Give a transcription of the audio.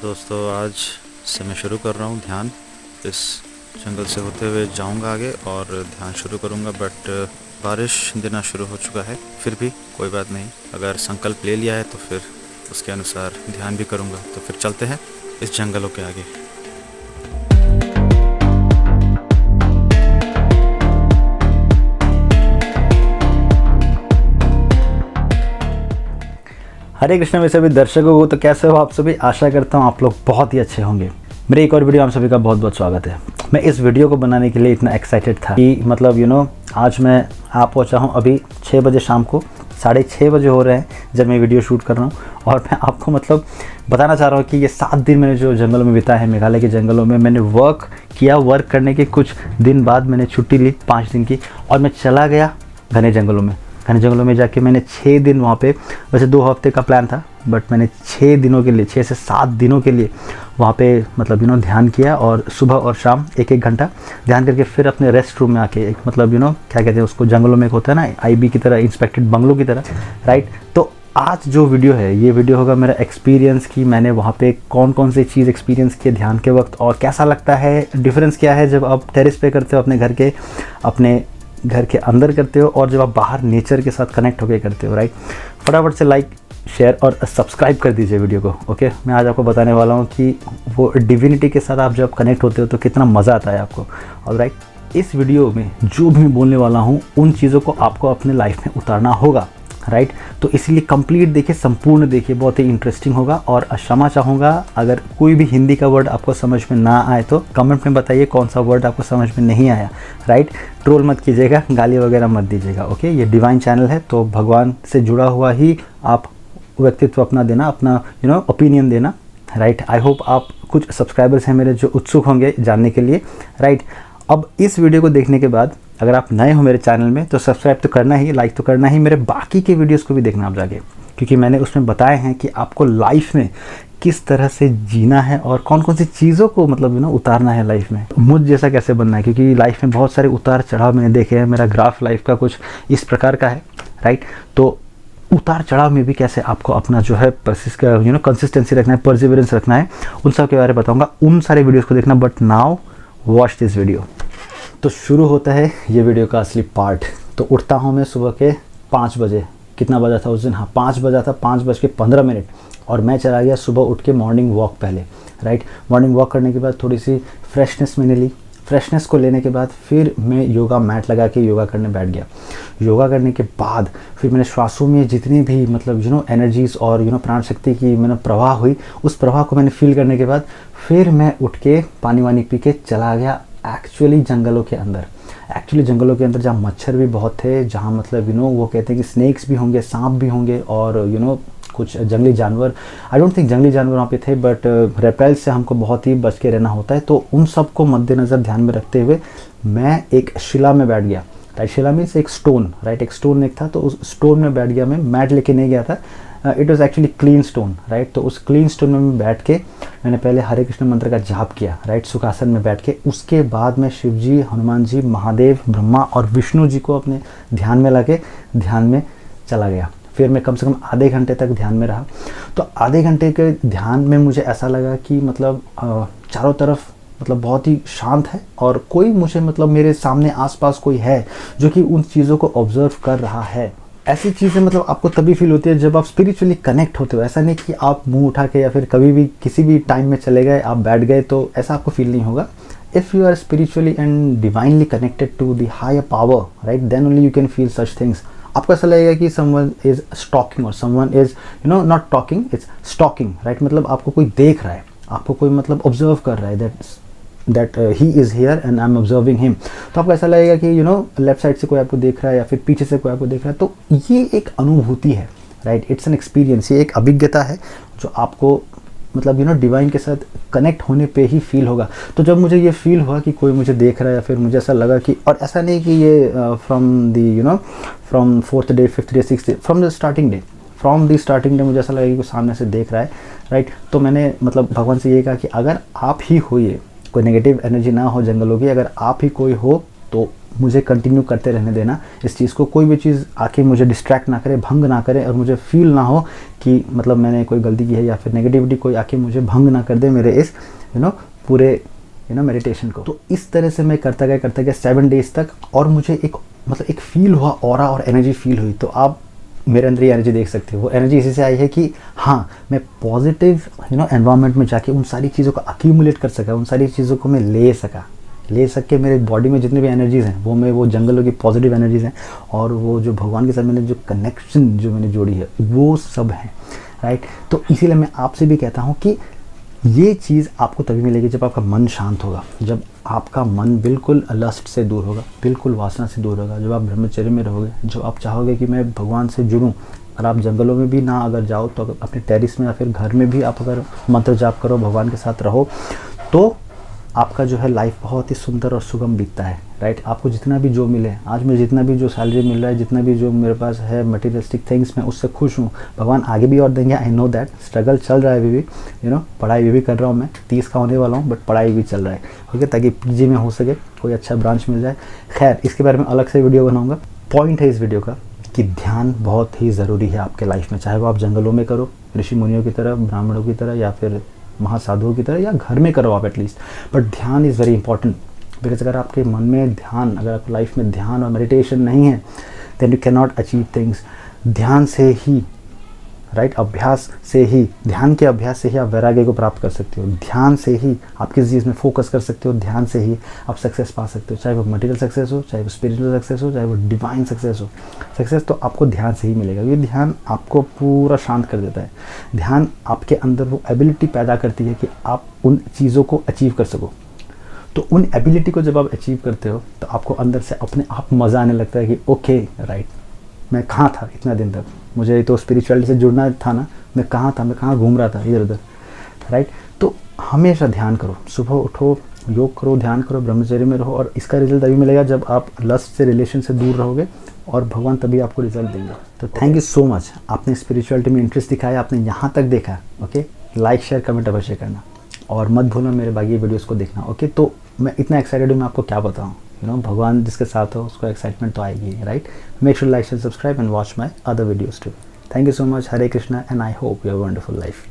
दोस्तों, आज से मैं शुरू कर रहा हूँ ध्यान। इस जंगल से होते हुए जाऊँगा आगे और ध्यान शुरू करूँगा, बट बारिश देना शुरू हो चुका है। फिर भी कोई बात नहीं, अगर संकल्प ले लिया है तो फिर उसके अनुसार ध्यान भी करूँगा। तो फिर चलते हैं इस जंगलों के आगे। हरे कृष्ण में सभी दर्शकों को। तो कैसे हो आप सभी? आशा करता हूँ आप लोग बहुत ही अच्छे होंगे। मेरे एक और वीडियो आप सभी का बहुत बहुत स्वागत है। मैं इस वीडियो को बनाने के लिए इतना एक्साइटेड था कि मतलब आज मैं आप पहुँचा हूँ अभी 6 बजे शाम को, 6:30 बजे हो रहे हैं जब मैं वीडियो शूट कर रहा हूँ। और मैं आपको मतलब बताना चाह रहा हूँ कि ये 7 दिन मैंने जो जंगलों में बिताए हैं, मेघालय के जंगलों में मैंने वर्क किया। वर्क करने के कुछ दिन बाद मैंने छुट्टी ली 5 दिन की और मैं चला गया घने जंगलों में। घने जंगलों में जाके मैंने 6 दिन वहाँ पे, वैसे 2 हफ्ते का प्लान था, बट मैंने 6 दिनों के लिए, 6 से 7 दिनों के लिए वहाँ पे मतलब ध्यान किया। और सुबह और शाम 1-1 घंटा ध्यान करके फिर अपने रेस्ट रूम में आके एक मतलब क्या कहते हैं उसको, जंगलों में एक होता है ना आईबी की तरह, इंस्पेक्टेड बंगलों की तरह, राइट। तो आज जो वीडियो है, ये वीडियो होगा मेरा एक्सपीरियंस की मैंने वहाँ पे कौन कौन सी चीज़ एक्सपीरियंस किए ध्यान के वक्त, और कैसा लगता है, डिफरेंस क्या है जब आप टेरेस पे करते हो अपने घर के अंदर करते हो और जब आप बाहर नेचर के साथ कनेक्ट होकर करते हो, राइट। फटाफट से लाइक, शेयर और सब्सक्राइब कर दीजिए वीडियो को, ओके। मैं आज आपको बताने वाला हूँ कि वो डिविनिटी के साथ आप जब कनेक्ट होते हो तो कितना मज़ा आता है आपको, और राइट। इस वीडियो में जो भी मैं बोलने वाला हूँ उन चीज़ों को आपको अपने लाइफ में उतारना होगा, राइट। तो इसलिए कंप्लीट देखिए, संपूर्ण देखिए, बहुत ही इंटरेस्टिंग होगा। और क्षमा चाहूँगा अगर कोई भी हिंदी का वर्ड आपको समझ में ना आए तो कमेंट में बताइए कौन सा वर्ड आपको समझ में नहीं आया, राइट। ट्रोल मत कीजिएगा, गाली वगैरह मत दीजिएगा, ओके। ये डिवाइन चैनल है तो भगवान से जुड़ा हुआ ही आप व्यक्तित्व अपना देना, अपना ओपिनियन देना, राइट। आई होप आप कुछ सब्सक्राइबर्स हैं मेरे जो उत्सुक होंगे जानने के लिए, राइट। अब इस वीडियो को देखने के बाद अगर आप नए हो मेरे चैनल में तो सब्सक्राइब तो करना ही, लाइक तो करना ही, मेरे बाकी के वीडियोस को भी देखना आप जाके, क्योंकि मैंने उसमें बताए हैं कि आपको लाइफ में किस तरह से जीना है और कौन कौन सी चीज़ों को मतलब उतारना है लाइफ में, मुझ जैसा कैसे बनना है। क्योंकि लाइफ में बहुत सारे उतार चढ़ाव मैंने देखे हैं। मेरा ग्राफ लाइफ का कुछ इस प्रकार का है, राइट। तो उतार चढ़ाव में भी कैसे आपको अपना जो है कंसिस्टेंसी रखना है, परसिवरेंस रखना है, उन सब के बारे में बताऊँगा। उन सारे वीडियोज़ को देखना, but now watch this video. तो शुरू होता है ये वीडियो का असली पार्ट। तो उठता हूँ मैं सुबह के 5 बजे। कितना बजा था उस दिन? हाँ, 5 बजा था, 5:15। और मैं चला गया सुबह उठ के मॉर्निंग वॉक पहले, राइट। मॉर्निंग वॉक करने के बाद थोड़ी सी फ्रेशनेस मैंने ली। फ्रेशनेस को लेने के बाद फिर मैं योगा मैट लगा के योगा करने बैठ गया। योगा करने के बाद फिर मैंने श्वासों में जितनी भी मतलब एनर्जीज़ और प्राण शक्ति की मैंने प्रवाह हुई, उस प्रवाह को मैंने फील करने के बाद फिर मैं उठ के पानी वानी पी के चला गया एक्चुअली जंगलों के अंदर। जंगलों के अंदर जहाँ मच्छर भी बहुत थे, जहाँ मतलब वो कहते हैं कि स्नेक्स भी होंगे, सांप भी होंगे, और कुछ जंगली जानवर। आई डोंट थिंक जंगली जानवर वहाँ पे थे, बट रेप्टाइल्स से हमको बहुत ही बच के रहना होता है। तो उन सब को मद्देनज़र ध्यान में रखते हुए मैं एक शिला में बैठ गया, राइट। शिला मीन्स एक स्टोन, राइट। एक स्टोन एक था तो उस स्टोन में बैठ गया मैं। मैट लेके नहीं गया था, it was actually clean stone, right. तो उस क्लीन स्टोन में मैं बैठ के मैंने पहले हरे कृष्ण मंत्र का जाप किया, राइट, सुखासन में बैठ के। उसके बाद मैं शिव जी, हनुमान जी, महादेव, ब्रह्मा और विष्णु जी को अपने ध्यान में लाके ध्यान में चला गया। फिर मैं कम से कम आधे घंटे तक ध्यान में रहा। तो आधे घंटे के ध्यान में मुझे ऐसा लगा कि मतलब चारों तरफ मतलब बहुत ही शांत है और कोई मुझे मतलब मेरे सामने आसपास कोई है जो कि उन चीज़ों को ऑब्जर्व कर रहा है। ऐसी चीज़ें मतलब आपको तभी फील होती है जब आप स्पिरिचुअली कनेक्ट होते हो। ऐसा नहीं कि आप मुंह उठा के या फिर कभी भी किसी भी टाइम में चले गए, आप बैठ गए, तो ऐसा आपको फील नहीं होगा। If you are spiritually and divinely connected to the higher power, right, then only you can feel such things. आपको ऐसा लगेगा कि समवन इज स्टॉकिंग और someone is not talking, it's stalking, right. मतलब आपको कोई देख रहा है, आपको कोई मतलब ऑब्जर्व कर रहा है, that he is here and I am observing him. तो आपको ऐसा लगेगा कि लेफ्ट साइड से कोई आपको देख रहा है या फिर पीछे से कोई आपको देख रहा है। तो ये एक अनुभूति है, राइट। इट्स एन एक्सपीरियंस, ये एक अभिज्ञता है जो आपको मतलब डिवाइन के साथ कनेक्ट होने पे ही फील होगा। तो जब मुझे ये फील हुआ कि कोई मुझे देख रहा है या फिर मुझे ऐसा लगा कि, और ऐसा नहीं कि ये from 4th day, 5th day, 6th day, from the starting day मुझे ऐसा लगा कि कोई सामने से देख रहा है, राइट। तो मैंने मतलब भगवान से ये कहा कि अगर आप ही हो, ये कोई नेगेटिव एनर्जी ना हो जंगलों की, अगर आप ही कोई हो तो मुझे कंटिन्यू करते रहने देना इस चीज़ को। कोई भी चीज़ आके मुझे डिस्ट्रैक्ट ना करे, भंग ना करे, और मुझे फील ना हो कि मतलब मैंने कोई गलती की है, या फिर नेगेटिविटी कोई आके मुझे भंग ना कर दे मेरे इस पूरे मेडिटेशन को। तो इस तरह से मैं करता गया 7 डेज़ तक, और मुझे एक मतलब एक फील हुआ, ऑरा और एनर्जी फील हुई। तो आप मेरे अंदर ये एनर्जी देख सकते हो। वो एनर्जी इसी से आई है कि हाँ, मैं पॉजिटिव एनवायरनमेंट में जाके उन सारी चीज़ों को अक्यूमुलेट कर सका, उन सारी चीज़ों को मैं ले सक के मेरे बॉडी में जितने भी एनर्जीज़ हैं वो जंगलों की पॉजिटिव एनर्जीज़ हैं, और वो जो भगवान के साथ मैंने जो कनेक्शन जो मैंने जोड़ी है वो सब हैं, राइट। तो इसीलिए मैं आपसे भी कहता हूँ कि ये चीज़ आपको तभी मिलेगी जब आपका मन शांत होगा, जब आपका मन बिल्कुल लस्ट से दूर होगा, बिल्कुल वासना से दूर होगा, जब आप ब्रह्मचर्य में रहोगे, जब आप चाहोगे कि मैं भगवान से जुड़ूं। और आप जंगलों में भी ना अगर जाओ तो अपने टेरिस में या फिर घर में भी आप अगर मंत्र जाप करो, भगवान के साथ रहो, तो आपका जो है लाइफ बहुत ही सुंदर और सुगम बीतता है, राइट। आपको जितना भी जो मिले, आज मैं जितना भी जो सैलरी मिल रहा है, जितना भी जो मेरे पास है मटेरियलिस्टिक थिंग्स, मैं उससे खुश हूँ। भगवान आगे भी और देंगे, आई नो दैट। स्ट्रगल चल रहा है अभी भी, पढ़ाई भी कर रहा हूँ मैं, 30 का होने वाला हूँ, बट पढ़ाई भी चल रहा है, ओके, ताकि पीजी में हो सके कोई अच्छा ब्रांच मिल जाए। खैर, इसके बारे में अलग से वीडियो बनाऊँगा। पॉइंट है इस वीडियो का कि ध्यान बहुत ही ज़रूरी है आपके लाइफ में, चाहे वो आप जंगलों में करो, ऋषि मुनियों की तरह, ब्राह्मणों की तरह, या फिर महासाधुओं की तरह, या घर में करो आप एटलीस्ट, बट ध्यान इज़ वेरी इंपॉर्टेंट। बिकॉज अगर आपके मन में ध्यान, अगर आपकी लाइफ में ध्यान और मेडिटेशन नहीं है, then you can not achieve things. ध्यान से ही, राइट, अभ्यास से ही, ध्यान के अभ्यास से ही आप वैराग्य को प्राप्त कर सकते हो। ध्यान से ही आप किसी चीज़ में फोकस कर सकते हो, ध्यान से ही आप सक्सेस पा सकते हो, चाहे वो मटेरियल सक्सेस हो, चाहे वो स्पिरिचुअल सक्सेस हो, चाहे वो डिवाइन सक्सेस हो। सक्सेस तो आपको ध्यान से ही मिलेगा, क्योंकि ध्यान आपको पूरा शांत कर देता है। ध्यान आपके अंदर वो एबिलिटी पैदा करती है कि आप उन चीज़ों को अचीव कर सको। तो उन एबिलिटी को जब आप अचीव करते हो तो आपको अंदर से अपने आप मज़ा आने लगता है कि ओके, राइट, मैं कहाँ था इतना दिन तक, मुझे तो स्पिरिचुअलिटी से जुड़ना था ना, मैं कहाँ था, मैं कहाँ घूम रहा था इधर उधर, राइट। तो हमेशा ध्यान करो, सुबह उठो, योग करो, ध्यान करो, ब्रह्मचर्य में रहो, और इसका रिजल्ट तभी मिलेगा जब आप लस्ट से, रिलेशन से दूर रहोगे, और भगवान तभी आपको रिजल्ट देंगे। तो थैंक यू सो मच, आपने स्पिरिचुअलिटी में इंटरेस्ट दिखाया, आपने यहाँ तक देखा, ओके। लाइक, शेयर, कमेंट अवश्य करना, और मत भूलना मेरे बाकी वीडियोज़ को देखना, ओके। तो मैं इतना एक्साइटेड हूँ, मैं आपको क्या बताऊँ, भगवान जिसके साथ हो उसको एक्साइटमेंट तो आएगी, right. Make sure like, share, subscribe and watch my other videos too. Thank you so much. Hare Krishna, and I hope you have a wonderful life.